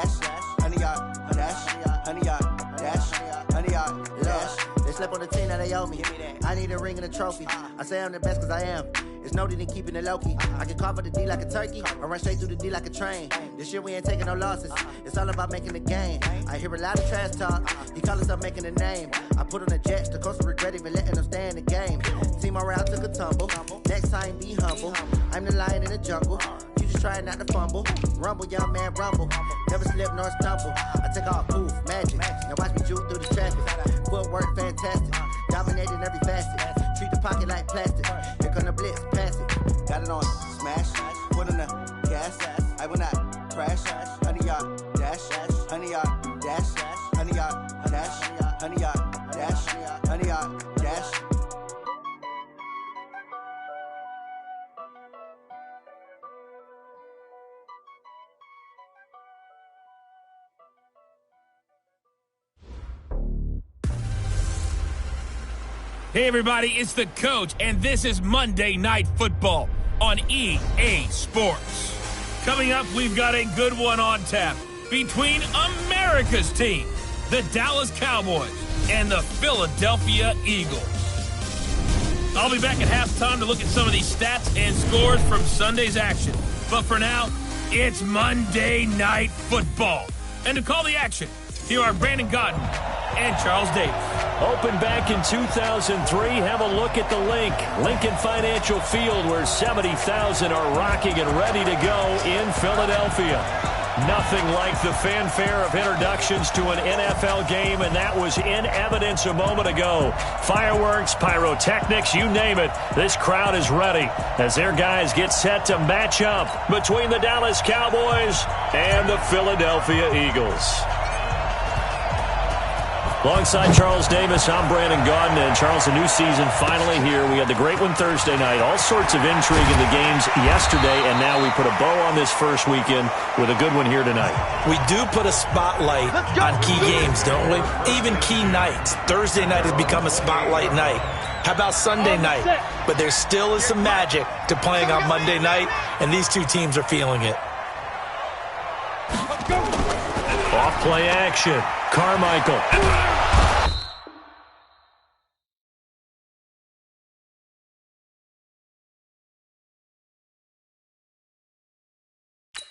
dash, 100 yard, dash, 100 yard, dash, 100 yard, dash. They slept on the team that they owe me. I need a ring and a trophy. I say I'm the best cause I am. It's no need in keeping it low-key. I can carve up the D like a turkey or run straight through the D like a train. This year we ain't taking no losses. It's all about making the game. I hear a lot of trash talk. He call us up making a name. I put on the Jets. The coach will regret even letting them stay in the game. Team around took a tumble. Next time be humble. I'm the lion in the jungle. You just trying not to fumble. Rumble, young man, rumble. Never slip nor stumble. I take off, poof, magic. Now watch me juke through the traffic. Footwork fantastic. Dominating every facet. Treat the pocket like plastic. Here come the blitz, pass it. Got it on, smash. Foot on the gas. I will not crash. 100 yard dash. 100 yard dash. 100 yard dash. 100 yard dash. 100 yard dash. Hey everybody, it's the coach, and this is Monday Night Football on EA Sports. Coming up, we've got a good one on tap between America's team, the Dallas Cowboys, and the Philadelphia Eagles. I'll be back at halftime to look at some of these stats and scores from Sunday's action. But for now, it's Monday Night Football. And to call the action, here are Brandon Godden and Charles Davis. Opened back in 2003, have a look at the Lincoln Financial Field, where 70,000 are rocking and ready to go in Philadelphia. Nothing like the fanfare of introductions to an NFL game, and that was in evidence a moment ago. Fireworks, pyrotechnics, you name it. This crowd is ready as their guys get set to match up between the Dallas Cowboys and the Philadelphia Eagles. Alongside Charles Davis, I'm Brandon Godden. And Charles, the new season finally here. We had the great one Thursday night. All sorts of intrigue in the games yesterday, and now we put a bow on this first weekend with a good one here tonight. We do put a spotlight on key games, don't we? Even key nights. Thursday night has become a spotlight night. How about Sunday night? But there still is some magic to playing on Monday night, and these two teams are feeling it. Off play action. Carmichael.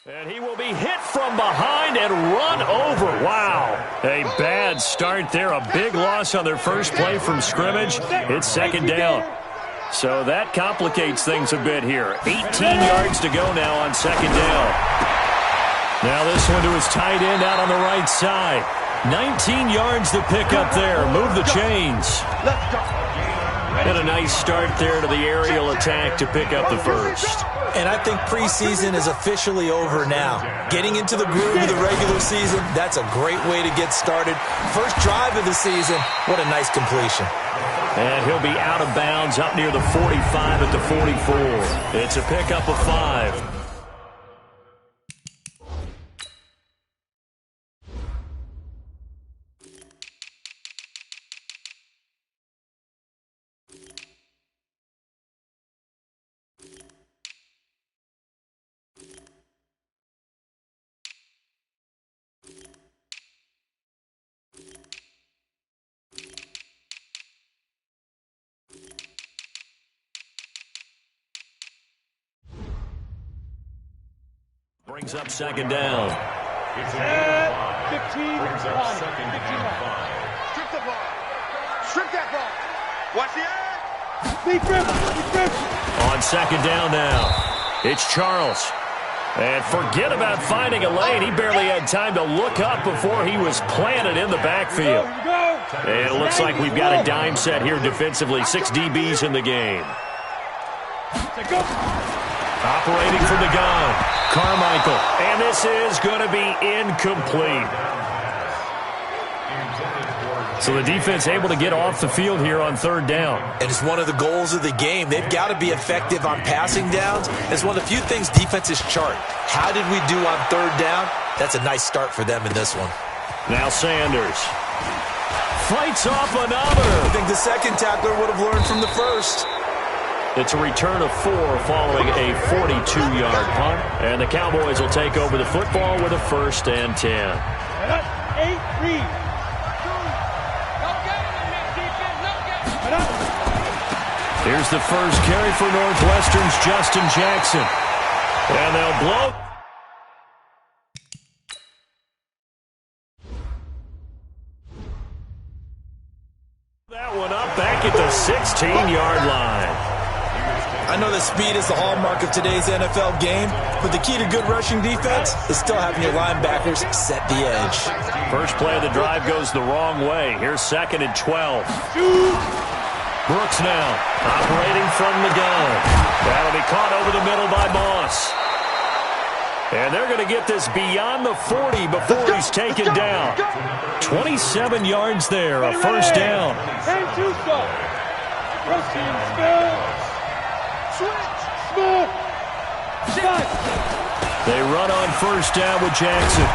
And he will be hit from behind and run over. Wow. A bad start there. A big loss on their first play from scrimmage. It's second down. So that complicates things a bit here. 18 yards to go now on second down. Now this one to his tight end out on the right side. 19 yards to pick up there. Move the chains. And a nice start there to the aerial attack to pick up the first. And I think preseason is officially over now. Getting into the groove of the regular season, that's a great way to get started. First drive of the season, what a nice completion. And he'll be out of bounds up near the 45 at the 44. It's a pickup of 5. Brings up second down. It's 15. Brings up second and 5. Strip the ball. Strip that ball. Watch the edge. Big rip. On second down now, it's Charles. And forget about finding a lane. He barely had time to look up before he was planted in the backfield. And it looks like we've got a dime set here defensively. 6 DBs in the game. Operating from the gun, Carmichael. And this is going to be incomplete. So the defense able to get off the field here on third down. And it's one of the goals of the game. They've got to be effective on passing downs. It's one of the few things defenses chart. How did we do on third down? That's a nice start for them in this one. Now Sanders fights off another. I think the second tackler would have learned from the first. It's a return of 4 following a 42-yard punt. And the Cowboys will take over the football with a 1st and 10. 8-3. Here's the first carry for Northwestern's Justin Jackson. And they'll blow. That one up back at the 16-yard line. I know that speed is the hallmark of today's NFL game, but the key to good rushing defense is still having your linebackers set the edge. First play of the drive goes the wrong way. Here's 2nd and 12. Brooks now operating from the gun. That'll be caught over the middle by Moss. And they're going to get this beyond the 40 before he's taken down. 27 yards there, a 1st down. And 2 stop. Rushing spells. They run on 1st down with Jackson.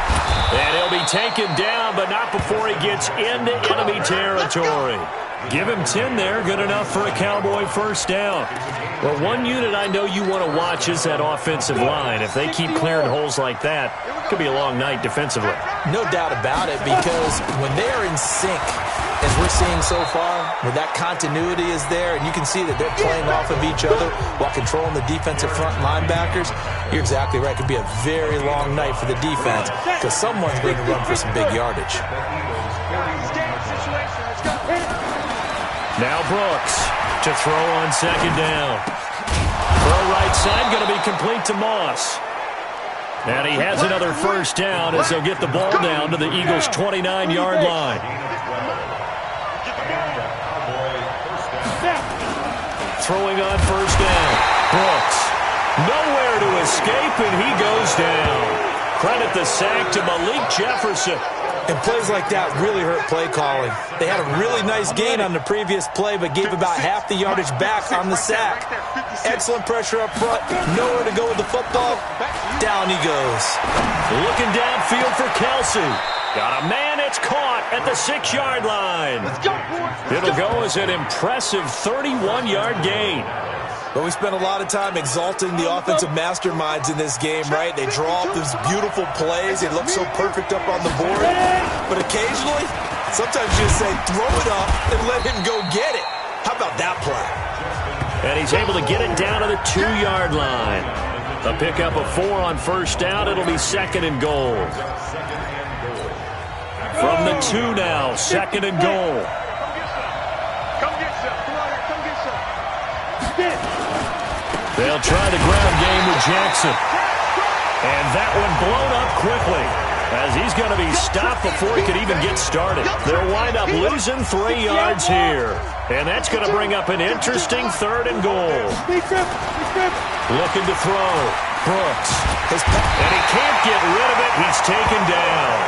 And he'll be taken down, but not before he gets into enemy territory. Give him 10 there, good enough for a Cowboy 1st down. Well, one unit I know you want to watch is that offensive line. If they keep clearing holes like that, it could be a long night defensively. No doubt about it, because when they are in sync, as we're seeing so far, where that continuity is there, and you can see that they're playing off of each other while controlling the defensive front linebackers, you're exactly right. It could be a very long night for the defense because someone's going to run for some big yardage. Now Brooks to throw on 2nd down. Throw right side, going to be complete to Moss. And he has another 1st down as they'll get the ball down to the Eagles' 29-yard line. Throwing on 1st down. Brooks. Nowhere to escape, and he goes down. Credit the sack to Malik Jefferson. And plays like that really hurt play calling. They had a really nice gain on the previous play, but gave about half the yardage back on the sack. Excellent pressure up front. Nowhere to go with the football. Down he goes. Looking downfield for Kelsey. Got a man, it's caught at the 6-yard line. It'll go as an impressive 31-yard gain. But we spent a lot of time exalting the offensive masterminds in this game, right? They draw up these beautiful plays. They look so perfect up on the board. But occasionally, sometimes you just say, throw it up and let him go get it. How about that play? And he's able to get it down to the 2-yard line. A pickup of 4 on 1st down. It'll be 2nd and goal. From the 2 now, 2nd and goal. They'll try the ground game with Jackson. And that one blown up quickly as he's going to be stopped before he could even get started. They'll wind up losing 3 yards here. And that's going to bring up an interesting 3rd and goal. Looking to throw. Brooks. And he can't get rid of it. He's taken down.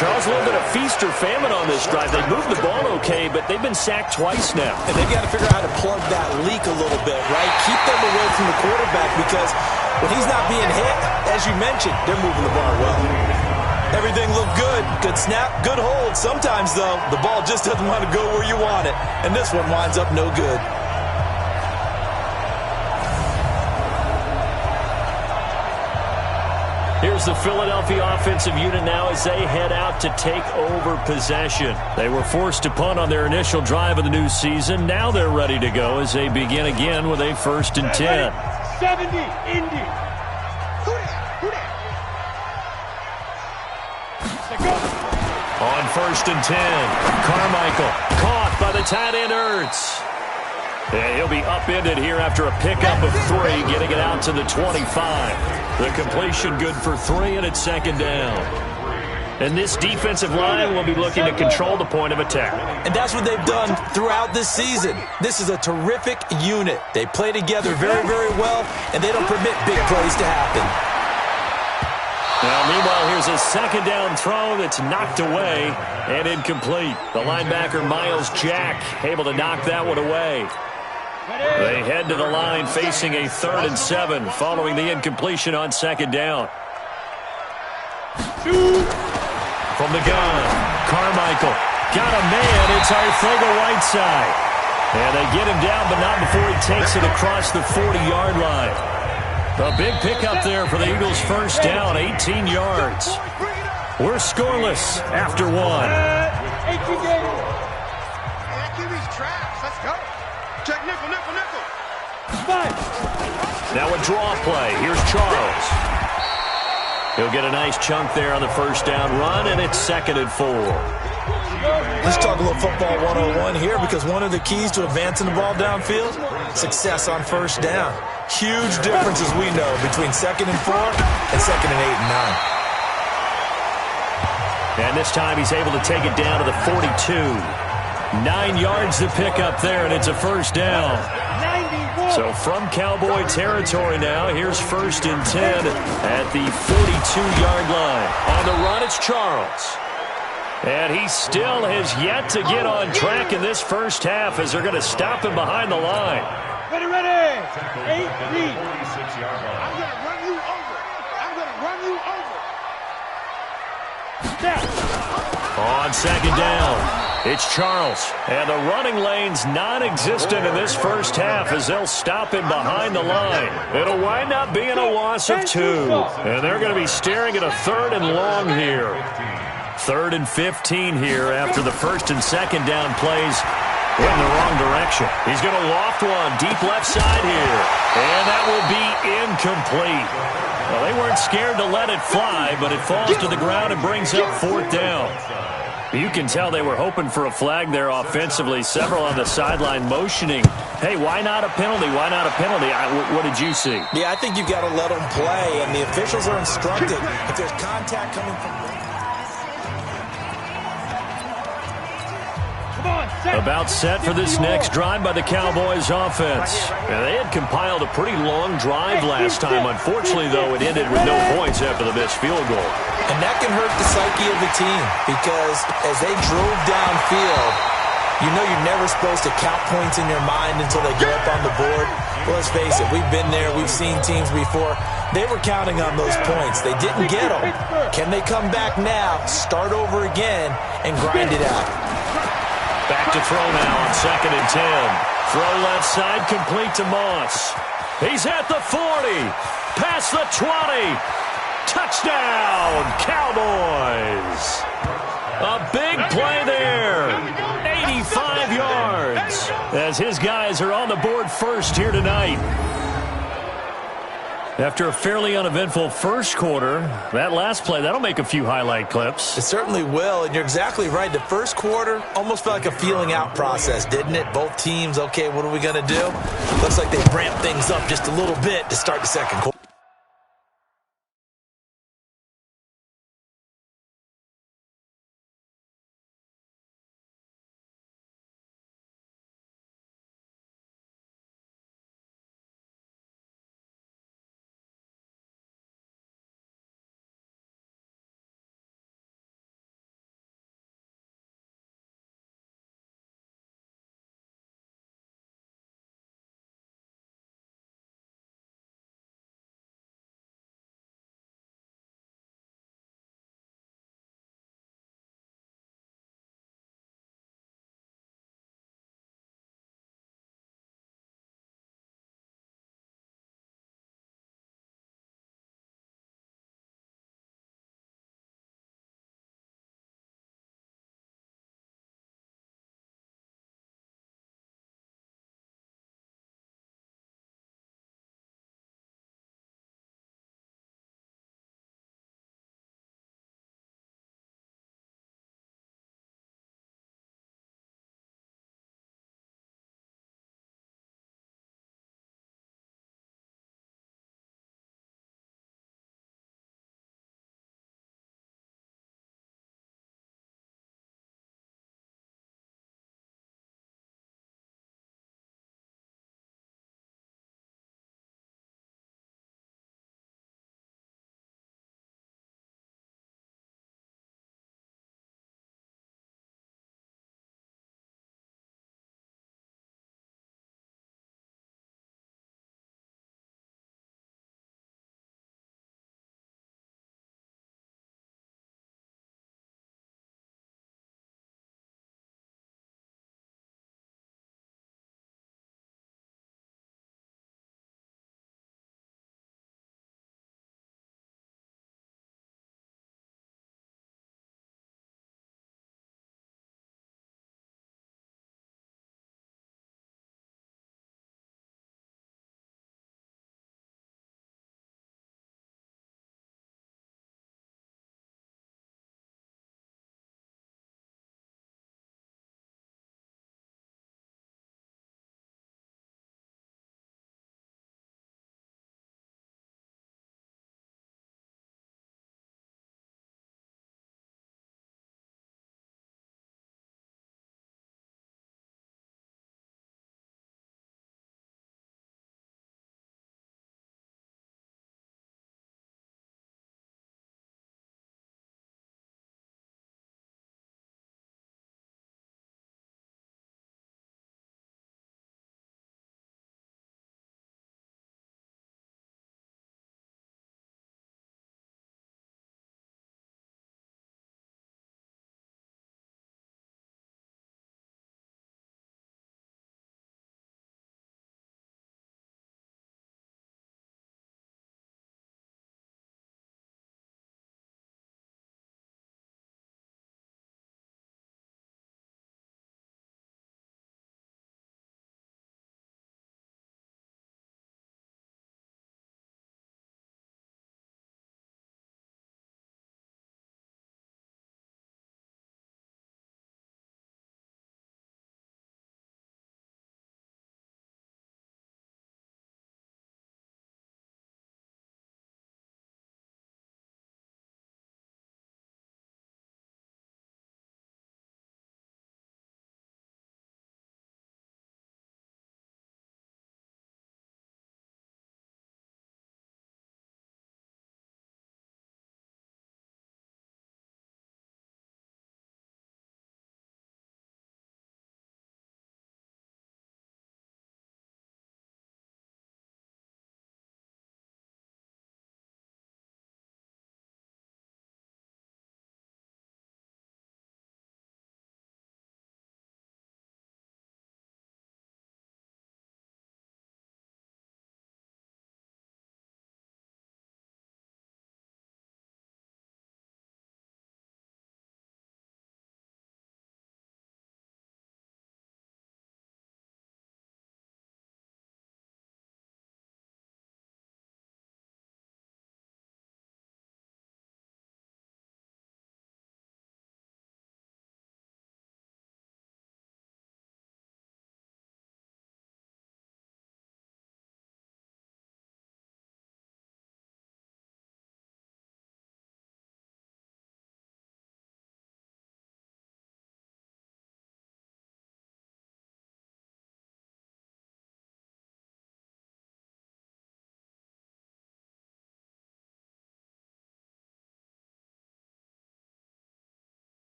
Charles, a little bit of feast or famine on this drive. They moved the ball okay, but they've been sacked twice now. And they've got to figure out how to plug that leak a little bit, right? Keep them away from the quarterback because when he's not being hit, as you mentioned, they're moving the ball well. Everything looked good. Good snap, good hold. Sometimes, though, the ball just doesn't want to go where you want it. And this one winds up no good. Here's the Philadelphia offensive unit now as they head out to take over possession. They were forced to punt on their initial drive of the new season. Now they're ready to go as they begin again with a 1st and 10. 70, Indy. On 1st and 10, Carmichael caught by the tight end Ertz. And he'll be upended here after a pickup of 3, getting it out to the 25. The completion good for 3, and it's 2nd down. And this defensive line will be looking to control the point of attack. And that's what they've done throughout this season. This is a terrific unit. They play together very, very well, and they don't permit big plays to happen. Now, meanwhile, here's a 2nd down throw that's knocked away and incomplete. The linebacker, Miles Jack, able to knock that one away. They head to the line facing a 3rd and 7 following the incompletion on 2nd down. From the gun, Carmichael got a man. It's Arthega Whiteside. And they get him down, but not before he takes it across the 40-yard line. A big pickup there for the Eagles' first down, 18 yards. We're scoreless after one. 18 games. That QB's traps. Let's go. Check nickel, nickel, nickel. Now a draw play. Here's Charles. He'll get a nice chunk there on the first down run, and it's 2nd and 4. Let's talk a little football 101 here, because one of the keys to advancing the ball downfield, success on first down. Huge differences we know between 2nd and 4 and 2nd and 8 and 9. And this time he's able to take it down to the 42. 9 yards to pick up there, and it's a first down. So from Cowboy territory now, here's 1st and 10 at the 42-yard line. On the run, it's Charles. And he still has yet to get on track in this first half, as they're going to stop him behind the line. Ready, ready. 8 deep. I'm going to run you over. I'm going to run you over. Step. On 2nd down, it's Charles. And the running lane's non-existent in this first half, as they'll stop him behind the line. It'll wind up being a loss of 2. And they're going to be staring at a 3rd and long here. 3rd and 15 here after the 1st and 2nd down plays went in the wrong direction. He's going to loft one deep left side here. And that will be incomplete. Well, they weren't scared to let it fly, but it falls to the ground and brings up 4th down. You can tell they were hoping for a flag there offensively. Several on the sideline motioning, hey, why not a penalty? Why not a penalty? What did you see? Yeah, I think you've got to let them play, and the officials are instructed if there's contact coming from... About set for this next drive by the Cowboys offense. Now, they had compiled a pretty long drive last time. Unfortunately, though, it ended with no points after the missed field goal. And that can hurt the psyche of the team, because as they drove downfield, you know you're never supposed to count points in your mind until they go up on the board. Well, let's face it, we've been there, we've seen teams before. They were counting on those points. They didn't get them. Can they come back now, start over again, and grind it out? Back to throw now on 2nd and 10. Throw left side, complete to Moss. He's at the 40. Past the 20. Touchdown, Cowboys. A big play there. 85 yards. As his guys are on the board first here tonight. After a fairly uneventful first quarter, that last play, that'll make a few highlight clips. It certainly will, and you're exactly right. The first quarter almost felt like a feeling out process, didn't it? Both teams, okay, what are we going to do? Looks like they ramped things up just a little bit to start the second quarter.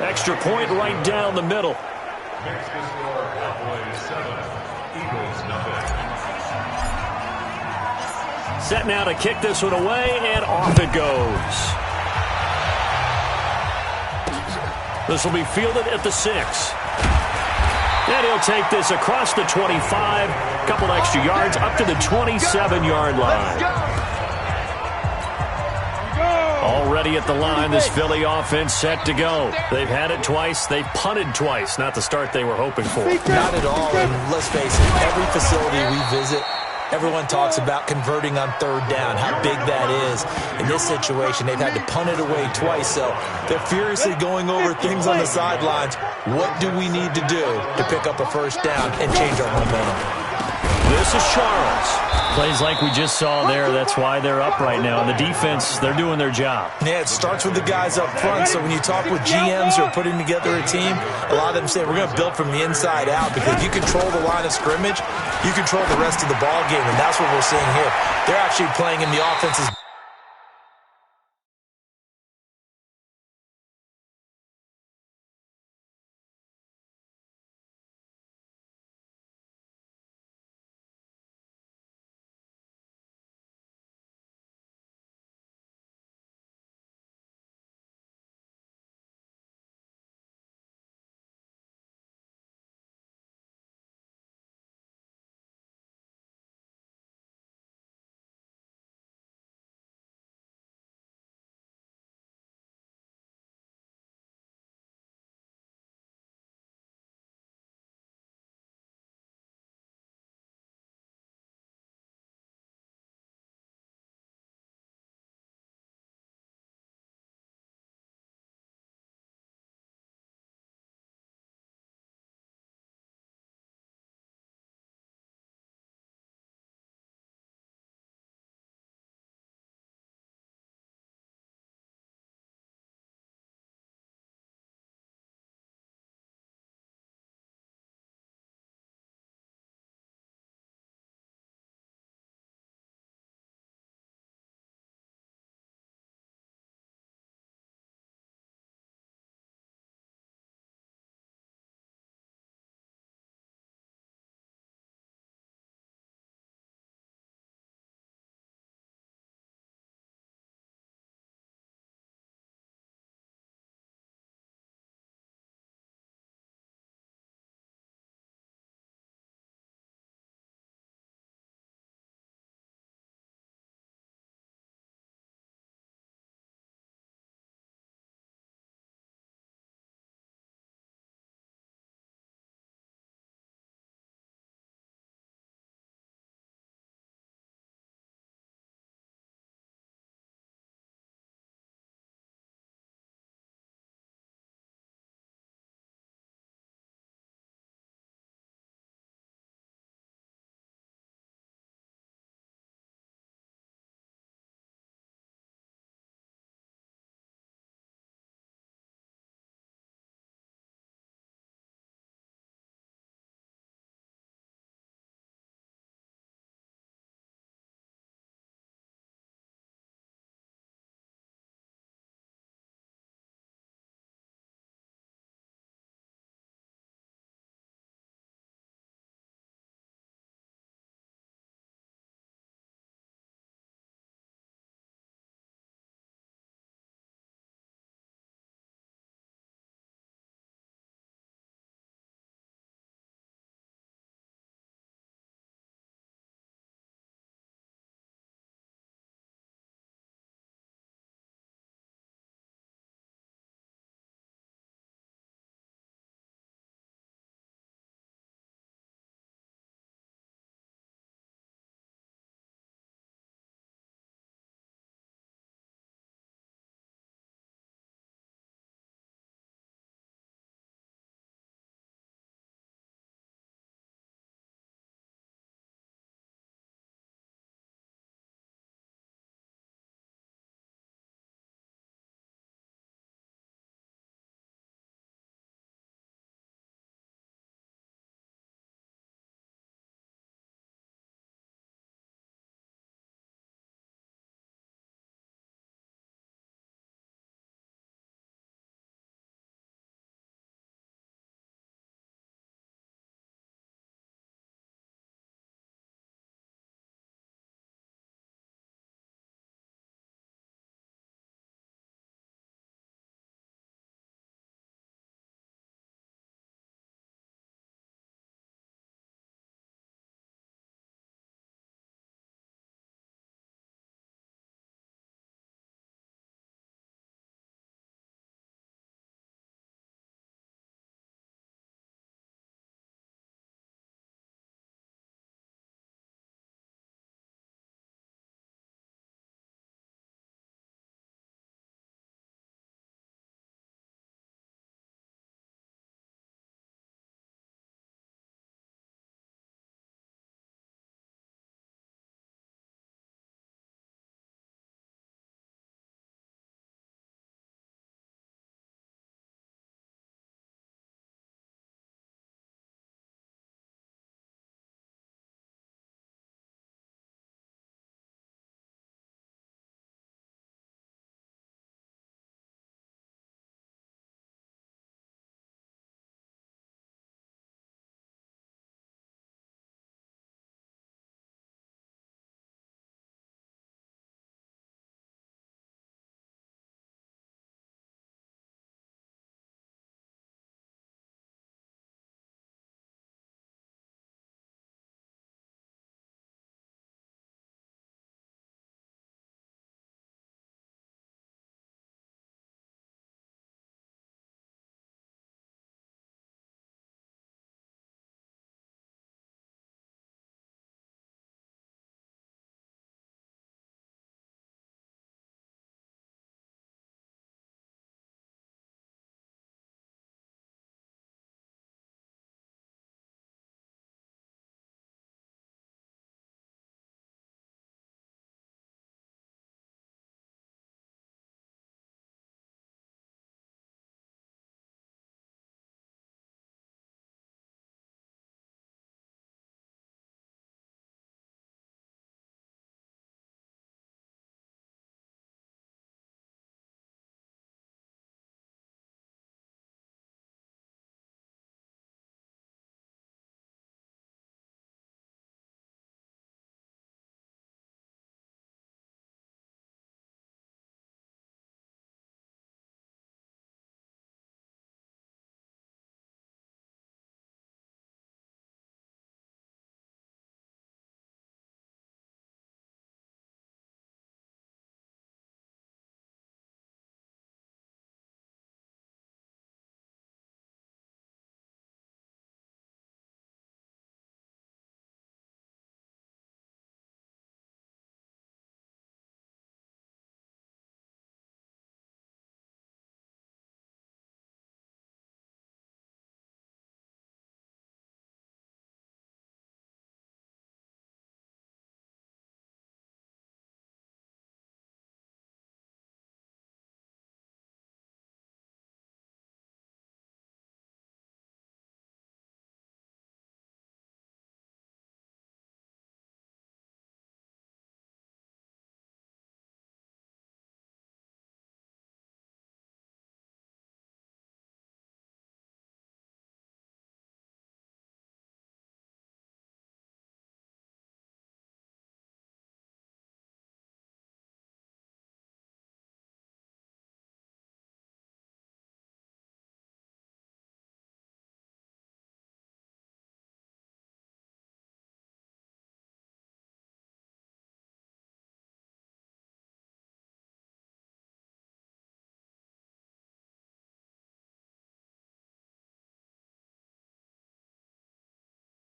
Extra point right down the middle. Next to score, Cowboys 7, Eagles nothing. Set now to kick this one away, and off it goes. This will be fielded at the 6. And he'll take this across the 25, couple extra yards up to the 27-yard line. Already at the line, this Philly offense set to go. They've had it twice. They've punted twice. Not the start they were hoping for. Not at all. And let's face it, every facility we visit, everyone talks about converting on third down, how big that is. In this situation, they've had to punt it away twice, so they're furiously going over things on the sidelines. What do we need to do to pick up a first down and change our momentum? This is Charles. Plays like we just saw there. That's why they're up right now. And the defense, they're doing their job. Yeah, it starts with the guys up front. So when you talk with GMs who are putting together a team, a lot of them say we're going to build from the inside out, because you control the line of scrimmage, you control the rest of the ball game, and that's what we're seeing here. They're actually playing in the offense's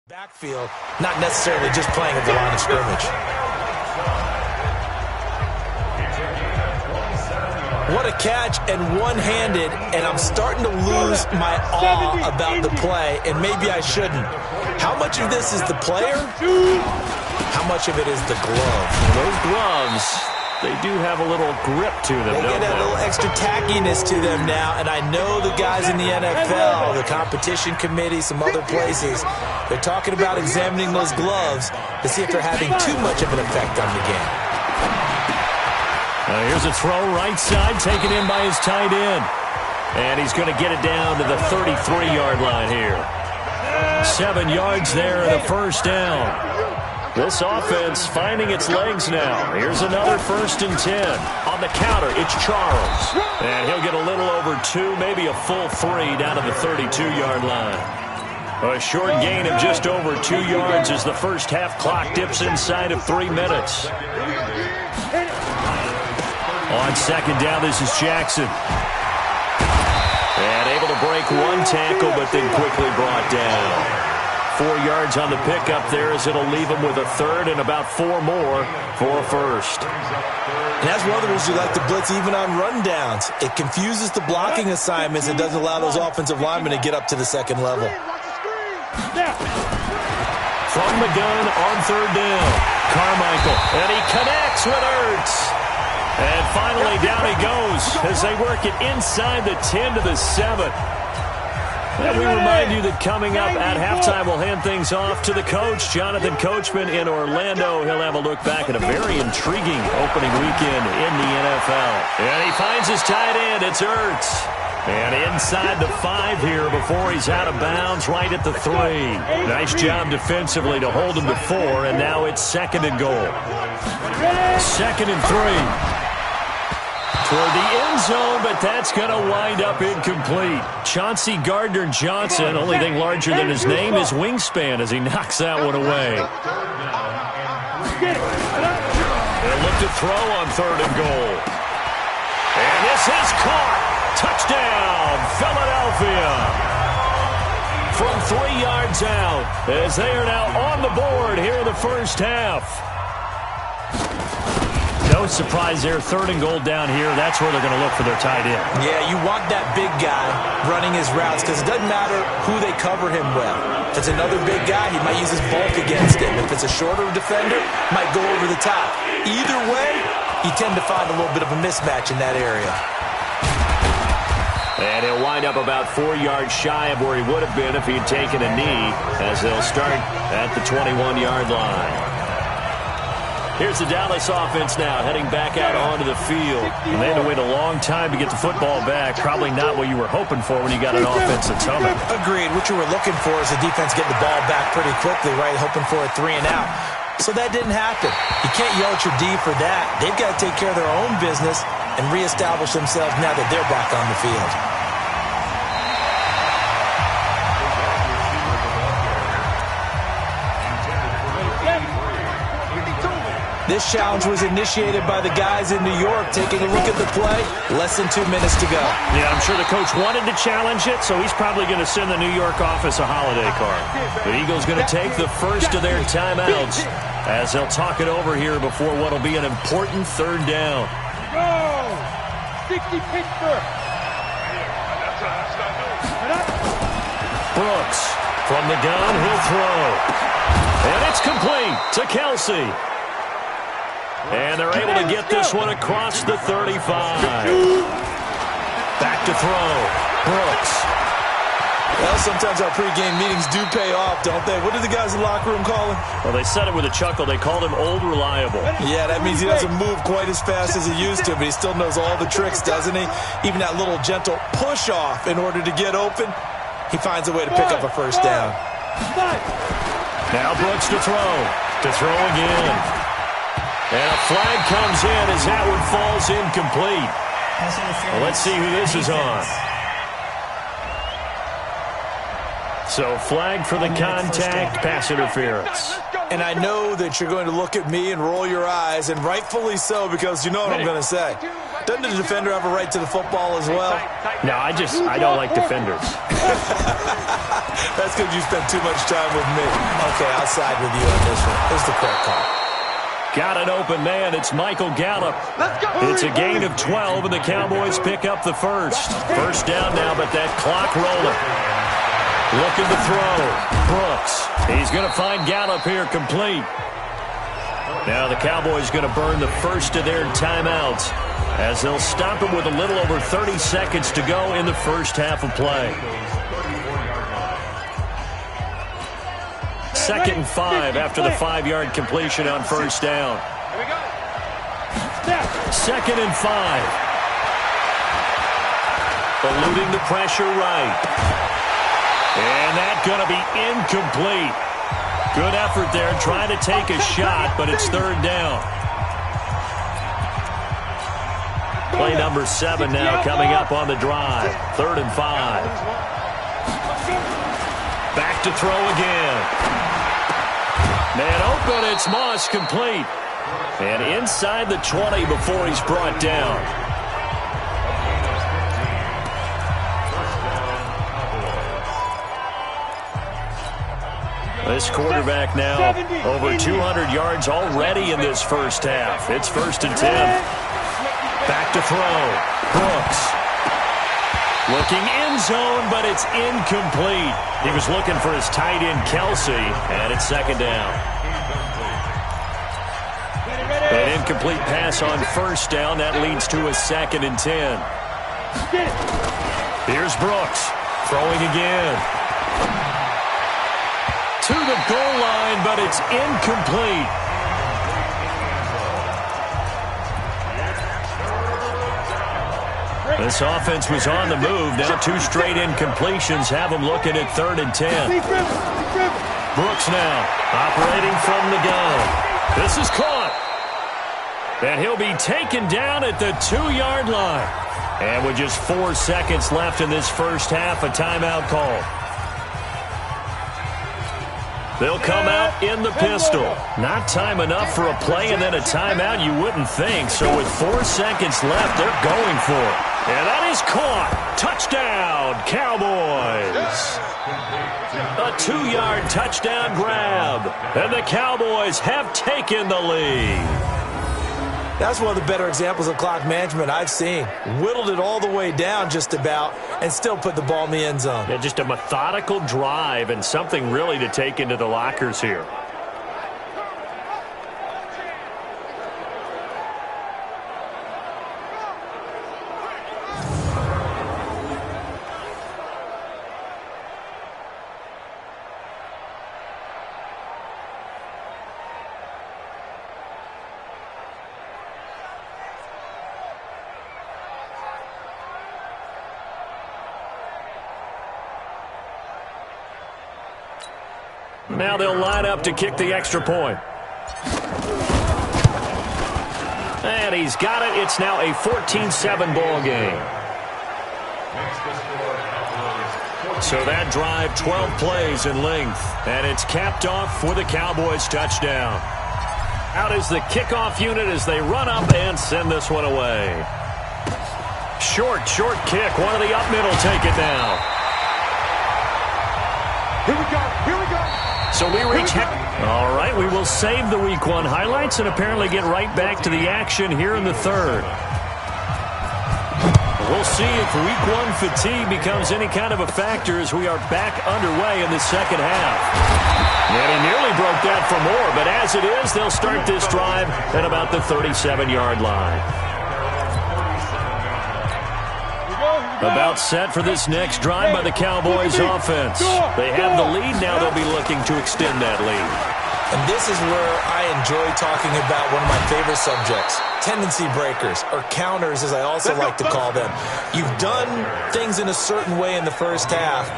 Backfield, not necessarily just playing at the line of scrimmage. What a catch, and one-handed, and I'm starting to lose my awe about the play, and maybe I shouldn't. How much of this is the player? How much of it is the glove? Those gloves, they do have a little grip to them, They don't get a little extra tackiness to them now, and I know the guys in the NFL, the competition committee, some other places, they're talking about examining those gloves to see if they're having too much of an effect on the game. Here's a throw right side, taken in by his tight end. And he's going to get it down to the 33-yard line here. 7 yards there and a first down. This offense finding its legs now. Here's another 1st and 10. On the counter, it's Charles. And he'll get a little over 2, maybe a full 3 down to the 32-yard line. A short gain of just over 2 yards as the first half clock dips inside of 3 minutes. On 2nd down, this is Jackson. And able to break 1 tackle, but then quickly brought down. 4 yards on the pickup there as it'll leave him with a 3rd and about 4 more for a first. And as Weathers, you like to blitz even on rundowns. It confuses the blocking assignments and doesn't allow those offensive linemen to get up to the 2nd level. From the gun on 3rd down, Carmichael, and he connects with Ertz. And finally, down he goes as they work it inside the 10 to the 7. And we remind you that coming up at halftime, we'll hand things off to the coach, Jonathan Coachman in Orlando. He'll have a look back at a very intriguing opening weekend in the NFL. And he finds his tight end. It's Ertz. And inside the 5 here before he's out of bounds, right at the 3. Nice job defensively to hold him to 4, and now it's 2nd and goal. 2nd and 3. Toward the end zone, but that's going to wind up incomplete. Chauncey Gardner-Johnson, only thing larger than his name is wingspan as he knocks that one away. They'll look to throw on 3rd and goal. And this is caught. Touchdown, Philadelphia. From 3 yards out as they are now on the board here in the first half. No surprise there, 3rd and goal down here. That's where they're going to look for their tight end. Yeah, you want that big guy running his routes because it doesn't matter who they cover him with. If it's another big guy, he might use his bulk against him. If it's a shorter defender, might go over the top. Either way, you tend to find a little bit of a mismatch in that area. And he'll wind up about 4 yards shy of where he would have been if he had taken a knee as they'll start at the 21-yard line. Here's the Dallas offense now, heading back out onto the field. And they had to wait a long time to get the football back. Probably not what you were hoping for when you got an offense that's humming. Agreed. What you were looking for is the defense getting the ball back pretty quickly, right? Hoping for a 3 and out. So that didn't happen. You can't yell at your D for that. They've got to take care of their own business and reestablish themselves now that they're back on the field. This challenge was initiated by the guys in New York. Taking a look at the play, less than 2 minutes to go. Yeah, I'm sure the coach wanted to challenge it, so he's probably going to send the New York office a holiday card. The Eagles going to take the first of their timeouts as they'll talk it over here before what will be an important 3rd down. Go! 60 Pittsburgh. Brooks from the gun, he'll throw. And it's complete to Kelsey. And they're able to get this one across the 35. Back to throw. Brooks. Well, sometimes our pregame meetings do pay off, don't they? What did the guys in the locker room call him? Well, they said it with a chuckle. They called him Old Reliable. Yeah, that means he doesn't move quite as fast as he used to, but he still knows all the tricks, doesn't he? Even that little gentle push-off in order to get open, he finds a way to pick up a first down. Now Brooks to throw. To throw again. And a flag comes in as that one falls incomplete. Well, let's see who this is on. So flag for the contact, pass interference. And I know that you're going to look at me and roll your eyes, and rightfully so, because you know what I'm going to say. Doesn't the defender have a right to the football as well? No, I don't like defenders. That's because you spent too much time with me. Okay, I'll side with you on this one. It's the correct call. Got an open man. It's Michael Gallup. Let's go. It's a gain of 12, and the Cowboys pick up the first. First down now, but that clock rolling. Looking to throw. Brooks. He's going to find Gallup here complete. Now the Cowboys going to burn the first of their timeouts as they'll stop it with a little over 30 seconds to go in the first half of play. 2nd and 5 after the 5-yard completion on first down. Here we go. 2nd and 5. Eluding the pressure right. And that's going to be incomplete. Good effort there, trying to take a shot, but it's 3rd down. Play number 7 now coming up on the drive. 3rd and 5. Back to throw again. Man open, it's Moss complete. And inside the 20 before he's brought down. This quarterback now over 200 yards already in this first half. It's 1st and 10. Back to throw. Brooks. Looking end zone, but it's incomplete. He was looking for his tight end, Kelsey, and it's 2nd down. An incomplete pass on first down. That leads to a 2nd and 10. Here's Brooks. Throwing again. To the goal line, but it's incomplete. This offense was on the move. Now 2 straight incompletions have them looking at 3rd and 10. Brooks now operating from the gun. This is caught. And he'll be taken down at the 2-yard line. And with just 4 seconds left in this first half, a timeout call. They'll come out in the pistol. Not time enough for a play and then a timeout, you wouldn't think. So with 4 seconds left, they're going for it. And that is caught. Touchdown, Cowboys. A 2-yard touchdown grab. And the Cowboys have taken the lead. That's one of the better examples of clock management I've seen. Whittled it all the way down just about and still put the ball in the end zone. Yeah, just a methodical drive and something really to take into the lockers here. Now they'll line up to kick the extra point. And he's got it. It's now a 14-7 ball game. So that drive, 12 plays in length. And it's capped off with a Cowboys touchdown. Out is the kickoff unit as they run up and send this one away. Short kick. One of the up middle take it down. Here we go. Here we go. So we reach. All right, we will save the Week 1 highlights and apparently get right back to the action here in the 3rd. We'll see if Week 1 fatigue becomes any kind of a factor as we are back underway in the 2nd half. And he nearly broke that for more, but as it is, they'll start this drive at about the 37-yard line. About set for this next drive by the Cowboys offense. They have the lead. Now they'll be looking to extend that lead. And this is where I enjoy talking about one of my favorite subjects, tendency breakers, or counters as I also like to call them. You've done things in a certain way in the first half,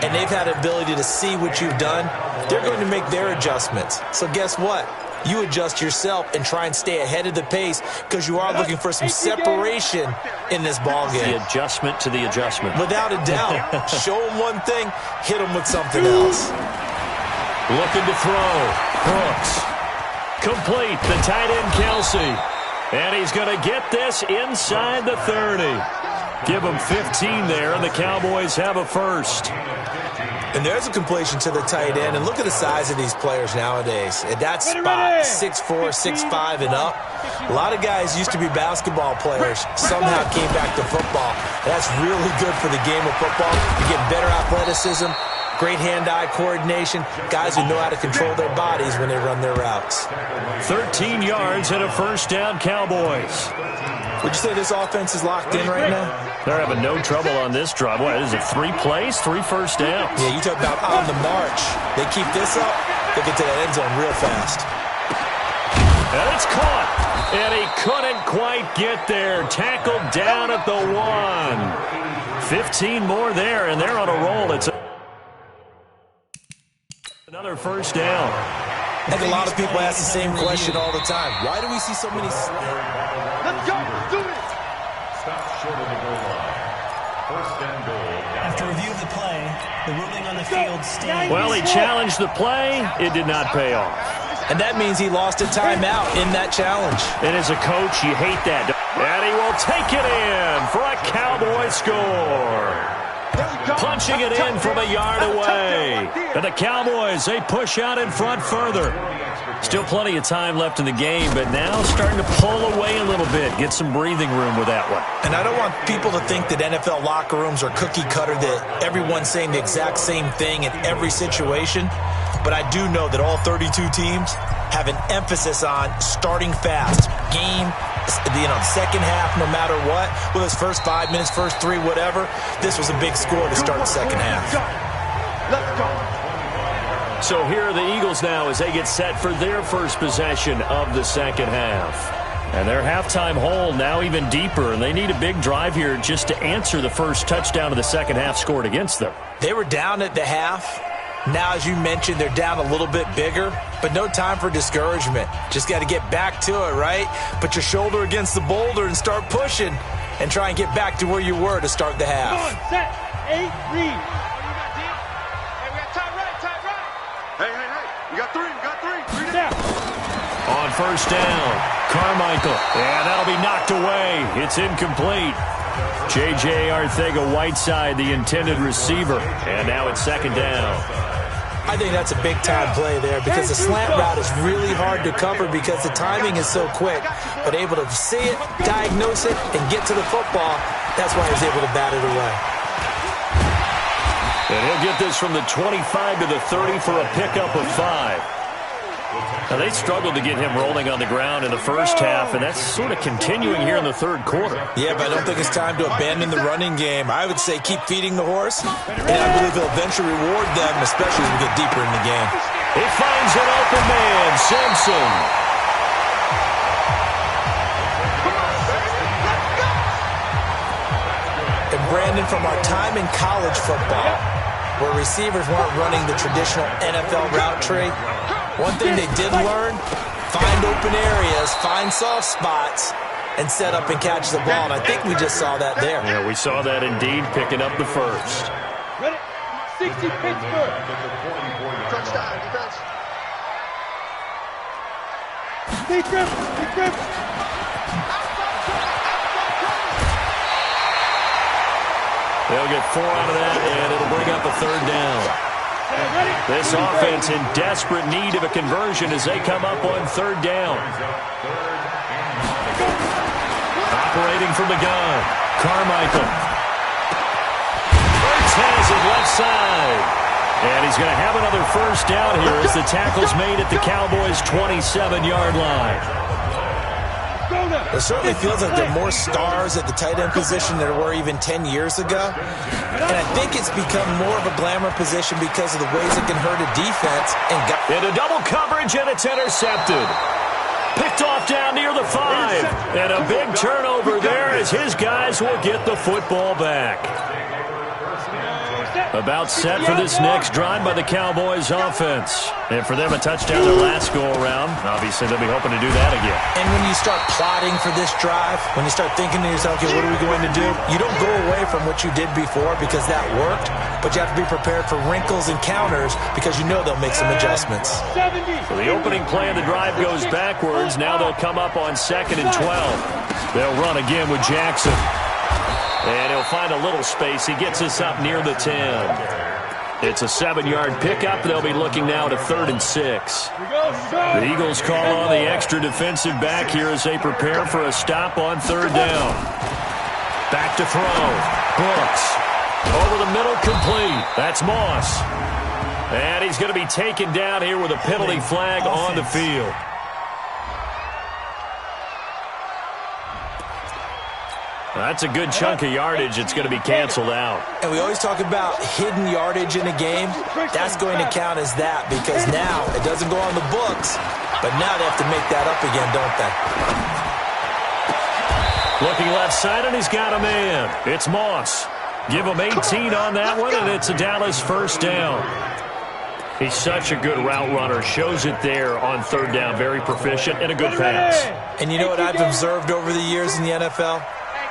and they've had the ability to see what you've done. They're going to make their adjustments. So guess what? You adjust yourself and try and stay ahead of the pace because you are looking for some separation in this ball game. The adjustment to the adjustment. Without a doubt. Show them one thing, hit them with something else. Looking to throw. Brooks. Complete. The tight end, Kelsey. And he's going to get this inside the 30. Give them 15 there, and the Cowboys have a first. And there's a completion to the tight end. And look at the size of these players nowadays. At that spot, 6'4", 6'5", and up. A lot of guys used to be basketball players, somehow came back to football. That's really good for the game of football. You get better athleticism, great hand-eye coordination, guys who know how to control their bodies when they run their routes. 13 yards and a first down, Cowboys. Would you say this offense is locked in right now? They're having no trouble on this drive. What is it, 3 plays, 3 first downs? Yeah, you talk about on the march. They keep this up, they get to that end zone real fast. And it's caught. And he couldn't quite get there. Tackled down at the 1. 15 more there, and they're on a roll. It's another first down. I think a lot of people ask the same question all the time. Why do we see so many... Let's go. Let's do it. Stop short of the goal line. First and goal. After review of the play, the ruling on the field stands. Well, he challenged the play. It did not pay off. And that means he lost a timeout in that challenge. And as a coach, you hate that. And he will take it in for a Cowboy score. Punching it in from a yard away. And the Cowboys, they push out in front further. Still plenty of time left in the game, but now starting to pull away a little bit. Get some breathing room with that one. And I don't want people to think that NFL locker rooms are cookie cutter, that everyone's saying the exact same thing in every situation. But I do know that all 32 teams have an emphasis on starting fast. Game, second half, no matter what. Whether it's first 5 minutes, first 3, whatever. This was a big score to start the second half. Let's go. So here are the Eagles now as they get set for their first possession of the second half. And their halftime hole now even deeper, and they need a big drive here just to answer the first touchdown of the second half scored against them. They were down at the half. Now, as you mentioned, they're down a little bit bigger, but no time for discouragement. Just got to get back to it, right? Put your shoulder against the boulder and start pushing and try and get back to where you were to start the half. Go on, set, 8, read. Hey, we got 3, Read it. On first down, Carmichael. And that'll be knocked away. It's incomplete. J.J. Arcega-Whiteside, the intended receiver. And now it's second down. I think that's a big-time play there because the slant route is really hard to cover because the timing is so quick. But able to see it, diagnose it, and get to the football, that's why he was able to bat it away. And he'll get this from the 25 to the 30 for a pickup of 5. Now, they struggled to get him rolling on the ground in the first half, and that's sort of continuing here in the third quarter. Yeah, but I don't think it's time to abandon the running game. I would say keep feeding the horse, and I believe he'll eventually reward them, especially as we get deeper in the game. He finds an open man, Simpson. And Brandon, from our time in college football, where receivers weren't running the traditional NFL route tree, one thing they did learn, find open areas, find soft spots, and set up and catch the ball. And I think we just saw that there. Yeah, we saw that indeed, picking up the first. Ready? 60 Pittsburgh. Touchdown, defense. Defense. They'll get 4 out of that, and it'll bring up a third down. This offense in desperate need of a conversion as they come up on third down. Operating from the gun, Carmichael. Burks has it left side. And he's going to have another first down here as the tackle's made at the Cowboys' 27-yard line. It certainly feels like there are more stars at the tight end position than there were even 10 years ago. And I think it's become more of a glamour position because of the ways it can hurt a defense. Into double coverage, and it's intercepted. Picked off down near the 5. And a big turnover there as his guys will get the football back. About set for this next drive by the Cowboys offense. And for them, a touchdown their last go-around. Obviously, they'll be hoping to do that again. And when you start plotting for this drive, when you start thinking to yourself, okay, what are we going to do? You don't go away from what you did before because that worked, but you have to be prepared for wrinkles and counters because you know they'll make some adjustments. So the opening play of the drive goes backwards. Now they'll come up on 2nd and 12. They'll run again with Jackson. And he'll find a little space. He gets us up near the 10. It's a 7-yard pickup. They'll be looking now to 3rd and 6. The Eagles call on the extra defensive back here as they prepare for a stop on 3rd down. Back to throw. Brooks. Over the middle, complete. That's Moss. And he's going to be taken down here with a penalty flag on the field. That's a good chunk of yardage. It's going to be canceled out. And we always talk about hidden yardage in a game. That's going to count as that because now it doesn't go on the books, but now they have to make that up again, don't they? Looking left side, and he's got a man. It's Moss. Give him 18 on that one, and it's a Dallas 1st down. He's such a good route runner. Shows it there on 3rd down. Very proficient and a good pass. And you know what I've observed over the years in the NFL?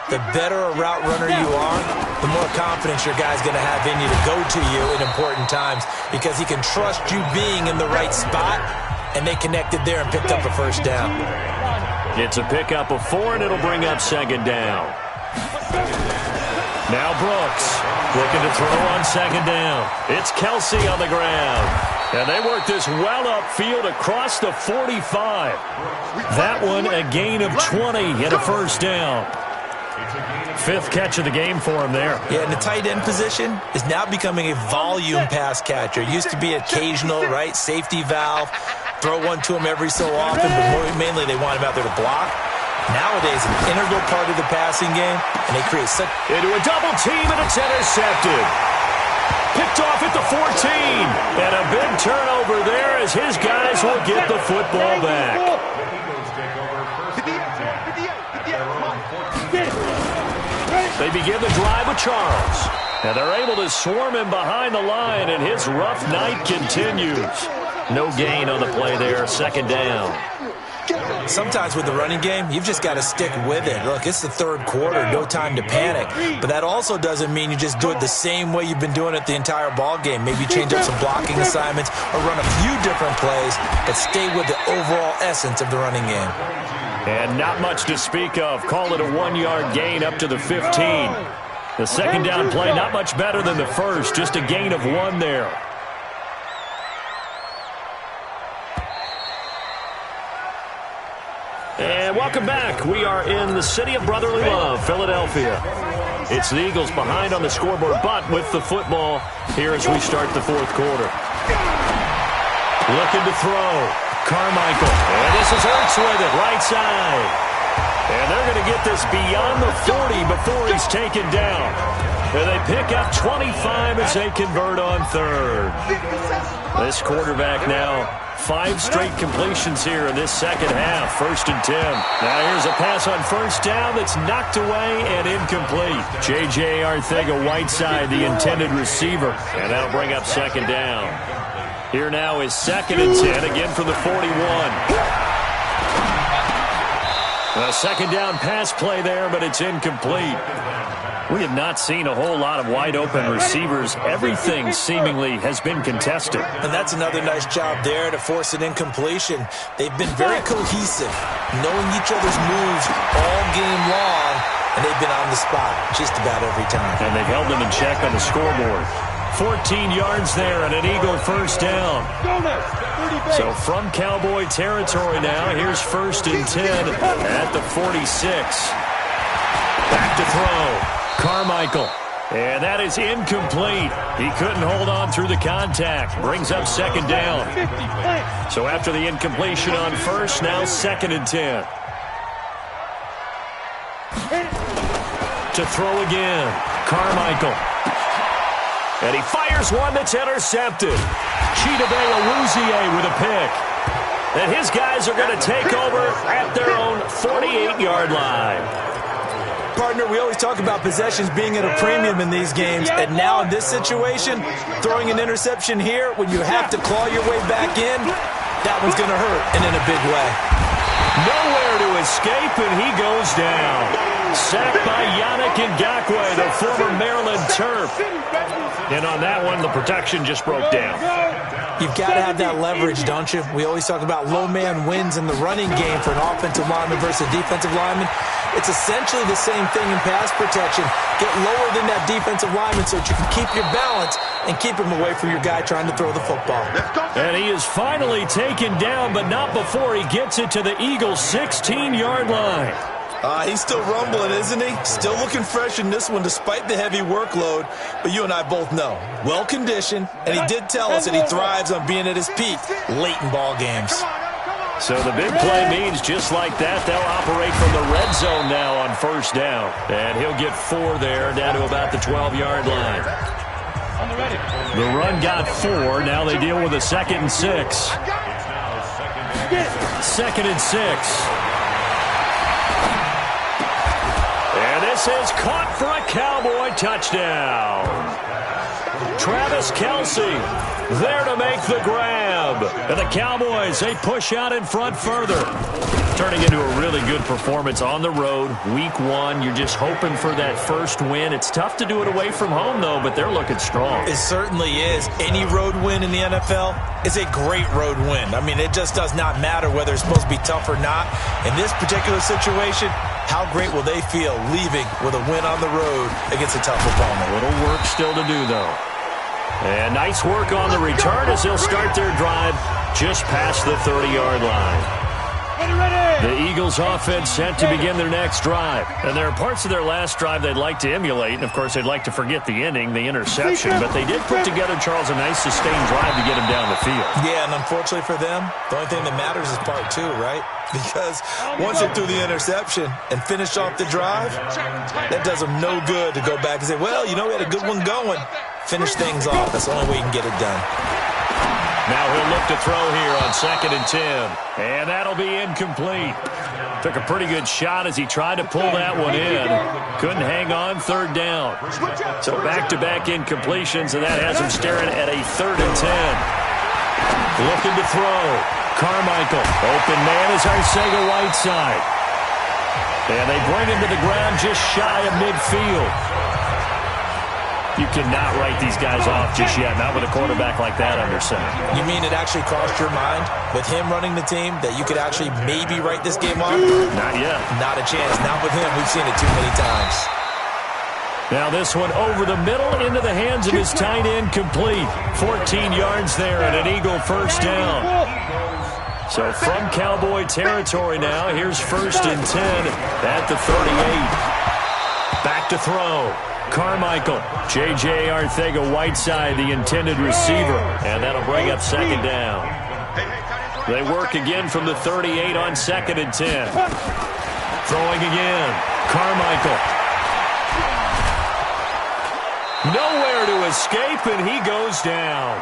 The better a route runner you are, the more confidence your guy's going to have in you to go to you in important times because he can trust you being in the right spot, and they connected there and picked up a 1st down. It's a pickup of 4, and it'll bring up 2nd down. Now Brooks looking to throw on 2nd down. It's Kelsey on the ground. And they work this well upfield across the 45. That one a gain of 20 and a 1st down. 5th catch of the game for him there. Yeah, and the tight end position is now becoming a volume pass catcher. It used to be occasional, right? Safety valve. Throw one to him every so often, but mainly they want him out there to block. Nowadays, an integral part of the passing game, and they create such... Into a double team, and it's intercepted. Picked off at the 14. And a big turnover there as his guys will get the football back. They begin the drive with Charles. And they're able to swarm him behind the line, and his rough night continues. No gain on the play there, 2nd down. Sometimes with the running game, you've just got to stick with it. Look, it's the 3rd quarter, no time to panic. But that also doesn't mean you just do it the same way you've been doing it the entire ball game. Maybe change up some blocking assignments or run a few different plays, but stay with the overall essence of the running game. And not much to speak of. Call it a 1-yard gain up to the 15. The 2nd down play, not much better than the first, just a gain of 1 there. And welcome back. We are in the city of brotherly love, Philadelphia. It's the Eagles behind on the scoreboard, but with the football here as we start the 4th quarter. Looking to throw. Carmichael. And this is Ertz with it, right side. And they're going to get this beyond the 40 before he's taken down. And they pick up 25 as they convert on 3rd. This quarterback now 5 straight completions here in this 2nd half. 1st and 10. Now here's a pass on 1st down that's knocked away and incomplete. J.J. Arcega-Whiteside, the intended receiver. And that'll bring up 2nd down. Here now is 2nd and 10, again from the 41. A 2nd down pass play there, but it's incomplete. We have not seen a whole lot of wide-open receivers. Everything seemingly has been contested. And that's another nice job there to force an incompletion. They've been very cohesive, knowing each other's moves all game long, and they've been on the spot just about every time. And they've held them in check on the scoreboard. 14 yards there and an Eagle 1st down. So from Cowboy territory now, here's 1st and 10 at the 46. Back to throw. Carmichael. And that is incomplete. He couldn't hold on through the contact. Brings up 2nd down. So after the incompletion on 1st, now 2nd and 10. To throw again. Carmichael. And he fires one that's intercepted. Chidobe Awuzie with a pick. And his guys are going to take over at their own 48-yard line. Partner, we always talk about possessions being at a premium in these games, and now in this situation, throwing an interception here when you have to claw your way back in, that one's going to hurt, and in a big way. Nowhere to escape, and he goes down. Sacked by Yannick Ngakoue, the former Maryland Terp. And on that one, the protection just broke down. You've got to have that leverage, don't you? We always talk about low man wins in the running game for an offensive lineman versus a defensive lineman. It's essentially the same thing in pass protection. Get lower than that defensive lineman so that you can keep your balance and keep him away from your guy trying to throw the football. And he is finally taken down, but not before he gets it to the Eagles' 16-yard line. He's still rumbling, isn't he? Still looking fresh in this one despite the heavy workload. But you and I both know, well-conditioned, and he did tell us that he thrives on being at his peak late in ball games. So the big play means just like that, they'll operate from the red zone now on first down. And he'll get 4 there, down to about the 12-yard line. The run got 4. Now they deal with a 2nd and 6. 2nd and 6. And this is caught for a Cowboy touchdown. Travis Kelce there to make the grab. And the Cowboys, they push out in front further. Turning into a really good performance on the road. Week 1, you're just hoping for that first win. It's tough to do it away from home, though, but they're looking strong. It certainly is. Any road win in the NFL is a great road win. I mean, it just does not matter whether it's supposed to be tough or not. In this particular situation, how great will they feel leaving with a win on the road against a tough opponent? A little work still to do, though. And nice work on the return as they'll start their drive just past the 30-yard line. The Eagles offense set to begin their next drive. And there are parts of their last drive they'd like to emulate. And, of course, they'd like to forget the ending, the interception. But they did put together, Charles, a nice sustained drive to get him down the field. Yeah, and unfortunately for them, the only thing that matters is part 2, right? Because once they threw the interception and finished off the drive, that does them no good to go back and say, well, you know, we had a good one going. Finish things off. That's the only way you can get it done. Now he'll look to throw here on 2nd and 10. And that'll be incomplete. Took a pretty good shot as he tried to pull that one in. Couldn't hang on, 3rd down. So back-to-back incompletions, and that has him staring at a 3rd and 10. Looking to throw. Carmichael. Open man is Arcega-Whiteside. And they bring him to the ground just shy of midfield. You cannot write these guys off just yet, not with a quarterback like that under center. You mean it actually crossed your mind with him running the team that you could actually maybe write this game off? Not yet. Not a chance. Not with him. We've seen it too many times. Now this one over the middle into the hands of his tight end, complete. 14 yards there and an Eagle first down. So from Cowboy territory now, here's 1st and 10 at the 38. Back to throw. Carmichael, J.J. Arcega-Whiteside, the intended receiver, and that'll bring up 2nd down. They work again from the 38 on 2nd and 10. Throwing again. Carmichael. Nowhere to escape, and he goes down.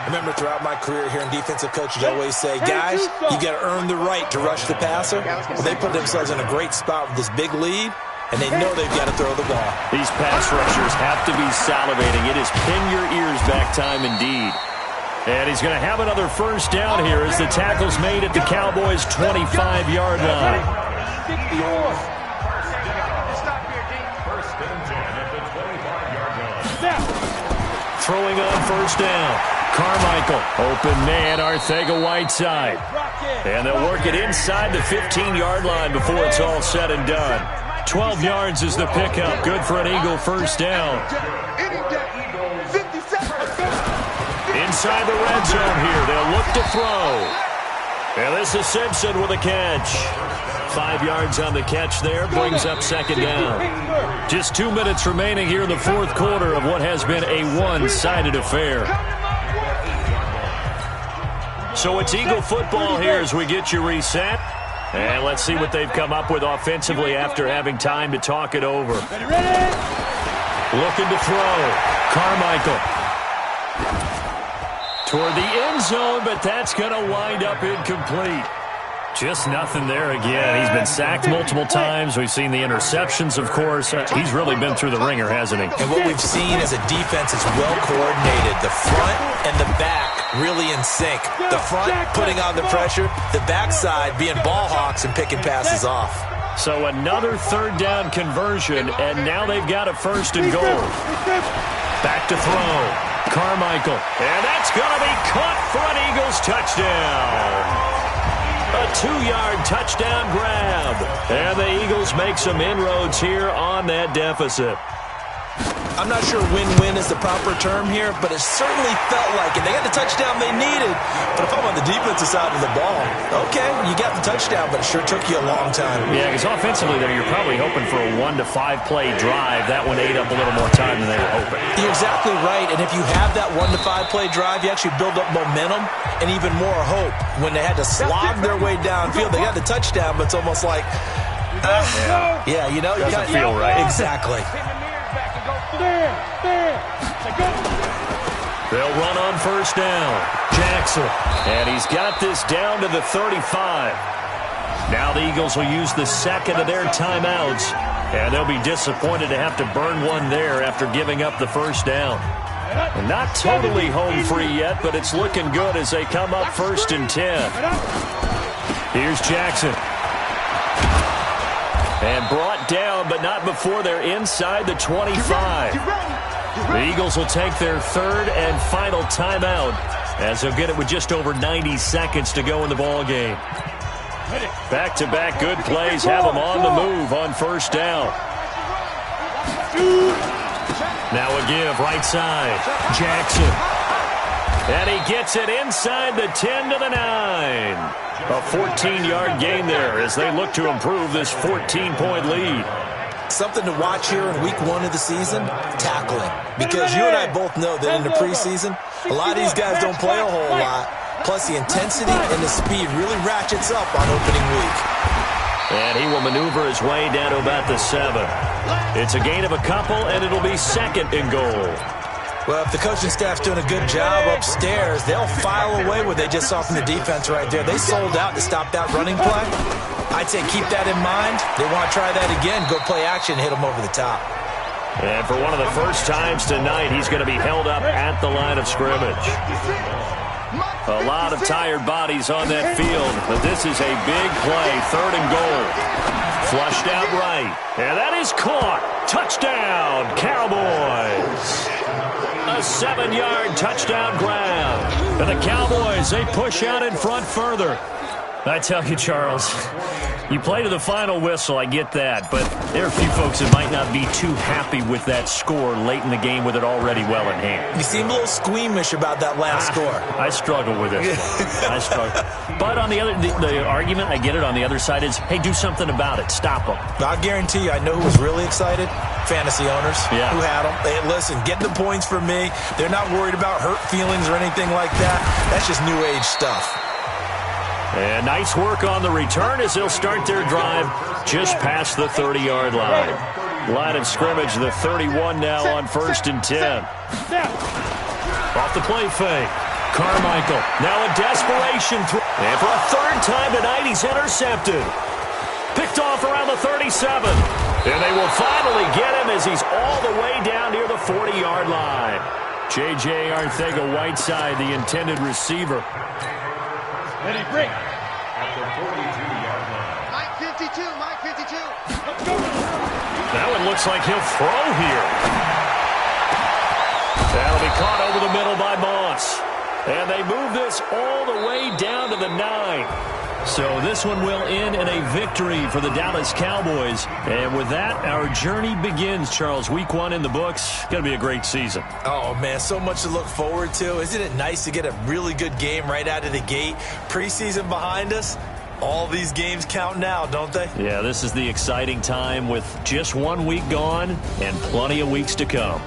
I remember throughout my career here in defensive coaches always say, guys, you got to earn the right to rush the passer. Well, they put themselves in a great spot with this big lead, and they know they've got to throw the ball. These pass rushers have to be salivating. It is pin your ears back time indeed. And he's going to have another first down here as the tackle's made at the Cowboys' 25-yard line. Throwing on first down. Carmichael, open man, Arcega-Whiteside. And they'll work it inside the 15-yard line before it's all said and done. 12 yards is the pickup. Good for an Eagle first down. Inside the red zone here. They'll look to throw. And this is Simpson with a catch. 5 yards on the catch there. Brings up 2nd down. Just 2 minutes remaining here in the 4th quarter of what has been a one-sided affair. So it's Eagle football here as we get you reset. And let's see what they've come up with offensively after having time to talk it over. Looking to throw. Carmichael. Toward the end zone, but that's going to wind up incomplete. Just nothing there again. He's been sacked multiple times. We've seen the interceptions, of course. He's really been through the ringer, hasn't he? And what we've seen as a defense is well coordinated. The front and the back really in sync. The front putting on the pressure, the backside being ball hawks and picking passes off. So another 3rd down conversion, and now they've got a 1st and goal. Back to throw. Carmichael. And that's going to be caught for an Eagles touchdown. A 2-yard touchdown grab. And the Eagles make some inroads here on that deficit. I'm not sure win-win is the proper term here, but it certainly felt like it. They got the touchdown they needed, but if I'm on the defensive side of the ball, okay, you got the touchdown, but it sure took you a long time. Yeah, because offensively there, you're probably hoping for a 1 to 5 play drive. That one ate up a little more time than they were hoping. You're exactly right, and if you have that 1 to 5 play drive, you actually build up momentum and even more hope. When they had to slog their way downfield, they got the touchdown, but it's almost like, yeah, you know, you doesn't feel right. Exactly. They'll run on first down. Jackson. And he's got this down to the 35. Now the Eagles will use the second of their timeouts. And they'll be disappointed to have to burn one there after giving up the first down. And not totally home free yet, but it's looking good as they come up 1st and 10. Here's Jackson. And brought down, but not before they're inside the 25. The Eagles will take their 3rd and final timeout as they'll get it with just over 90 seconds to go in the ball game. Back-to-back good plays have them on the move on first down. Now a give right side. Jackson. And he gets it inside the 10 to the 9. A 14-yard gain there as they look to improve this 14-point lead. Something to watch here in week 1 of the season, tackling. Because you and I both know that in the preseason, a lot of these guys don't play a whole lot. Plus the intensity and the speed really ratchets up on opening week. And he will maneuver his way down to about the 7. It's a gain of a couple, and it'll be 2nd and goal. Well, if the coaching staff's doing a good job upstairs, they'll file away what they just saw from the defense right there. They sold out to stop that running play. I'd say keep that in mind. They want to try that again, go play action, hit them over the top. And for one of the first times tonight, he's going to be held up at the line of scrimmage. A lot of tired bodies on that field, but this is a big play, 3rd and goal. Flushed out right, and that is caught. Touchdown, Cowboys. A 7-yard touchdown grab. And the Cowboys, they push out in front further. I tell you, Charles, you play to the final whistle, I get that, but there are a few folks that might not be too happy with that score late in the game with it already well in hand. You seem a little squeamish about that last score. I struggle with it. I struggle. But on the other, the argument, I get it, on the other side is, hey, do something about it. Stop them. I'll guarantee you, I know who was really excited. Fantasy owners who had them. Hey, listen, get the points for me. They're not worried about hurt feelings or anything like that. That's just new age stuff. And nice work on the return as they'll start their drive just past the 30-yard line. Line of scrimmage, the 31 now on 1st and 10. Off the play fake. Carmichael, now a desperation throw. And for a 3rd time tonight, he's intercepted. Picked off around the 37. And they will finally get him as he's all the way down near the 40-yard line. J.J. Arcega-Whiteside, the intended receiver. Ready, break. At the 42-yard line. Mike 52, Mike 52. Let's go. That one looks like he'll throw here. That'll be caught over the middle by Moss. And they move this all the way down to the 9. So this one will end in a victory for the Dallas Cowboys. And with that, our journey begins, Charles. Week 1 in the books. Going to be a great season. Oh, man, so much to look forward to. Isn't it nice to get a really good game right out of the gate? Preseason behind us. All these games count now, don't they? Yeah, this is the exciting time with just 1 week gone and plenty of weeks to come.